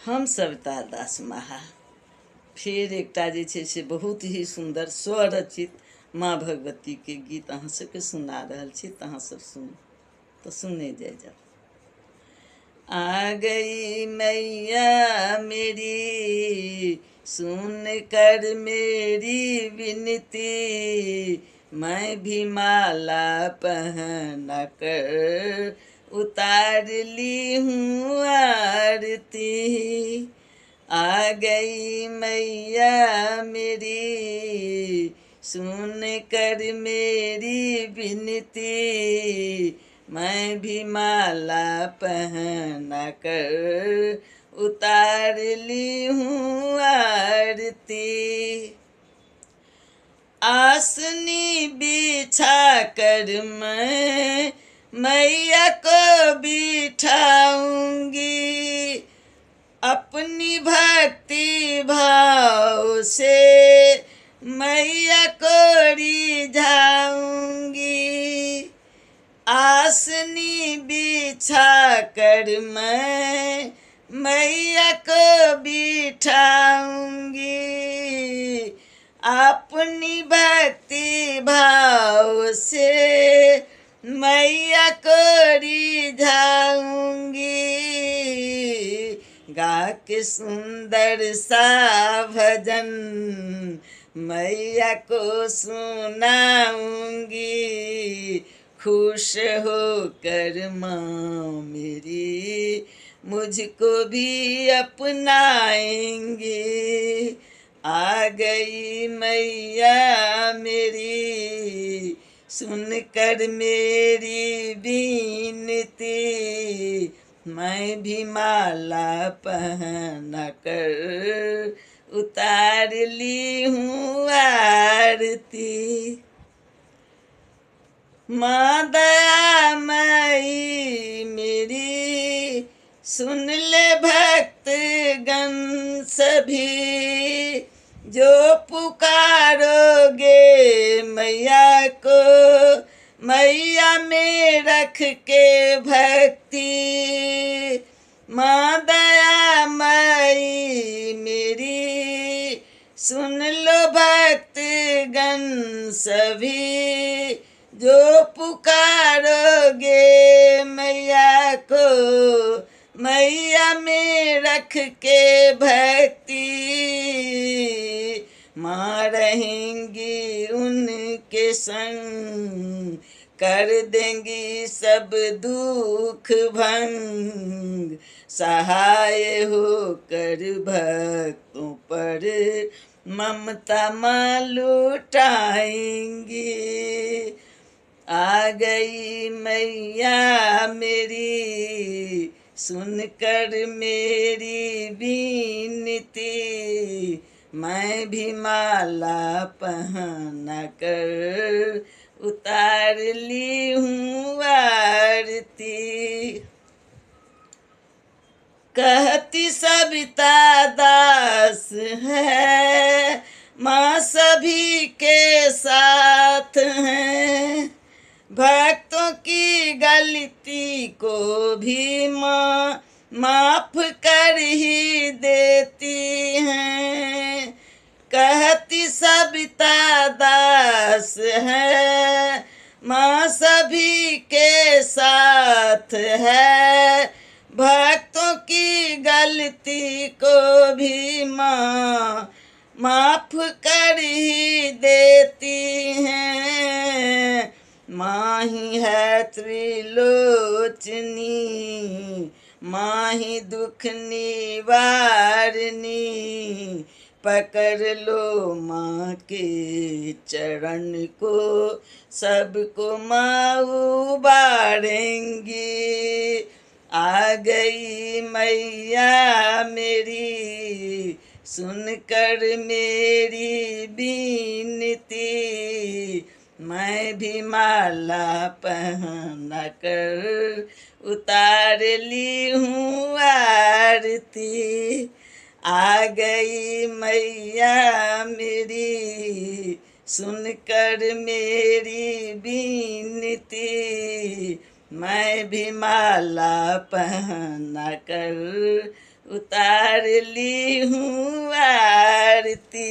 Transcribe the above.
हम सविता दास महा फिर एकटा जे छै से बहुत ही सुंदर स्वरचित माँ भगवती के गीत अहाँ सबके सुना रहल छी, तऽ अहाँ सब सुन तो सुनने जाए जाओ। आ गई मैया मेरी सुन कर मेरी विनती, मैं भी माला पहना कर उतार ली हूँ आरती। आ गई मैया मेरी सुन कर मेरी विनती, मैं भी माला पहना कर उतार ली हूँ आरती। आसनी बिछा कर मैं मैया को बिठाऊंगी, अपनी भक्ति भाव से मैया को रिझाऊंगी। आसनी बिछा कर मैं मैया को बिठाऊंगी, अपनी भक्ति भाव से मैया को रिझाऊंगी। गा के सुंदर सा भजन मैया को सुनाऊंगी, खुश होकर माँ मेरी मुझको भी अपनाएंगे। आ गई मैया मेरी सुनकर मेरी विनती, मैं भी माला पहना कर उतार ली हूँ आरती। माँ दयामयी मेरी सुन ले भक्त गण सभी, जो पुकारोगे मैया को मैया में रख के भक्ति। माँ दयामयी मेरी सुन लो भक्त गण सभी, जो पुकारोगे मैया को मैया में रख के भक्ति। माँ रहेंगी उनके संग, कर देंगी सब दुख भंग, सहाय होकर भक्तों पर ममता माँ लुटाएंगी। आ गई मैया मेरी सुनकर मेरी विनती, मैं भी माला पहना कर उतार ली हूँ आरती। कहती सविता दास है माँ सभी के साथ हैं, भक्तों की गलती को भी माँ माफ कर ही देती हैं। कहती सविता दास है माँ सभी के साथ है, भक्तों की गलती को भी माँ माफ कर ही देती हैं। माँ ही है त्रिलोचनी, माँ ही दुख निवारनी, पकड़ लो माँ के चरण को सबको माँ उबारेंगी। आ गई मैया मेरी सुनकर मेरी विनती, मैं भी माला पहना कर उतार ली हूँ आरती। आ गई मैया मेरी सुनकर मेरी विनती, मैं भी माला पहना कर उतार ली हूँ आरती।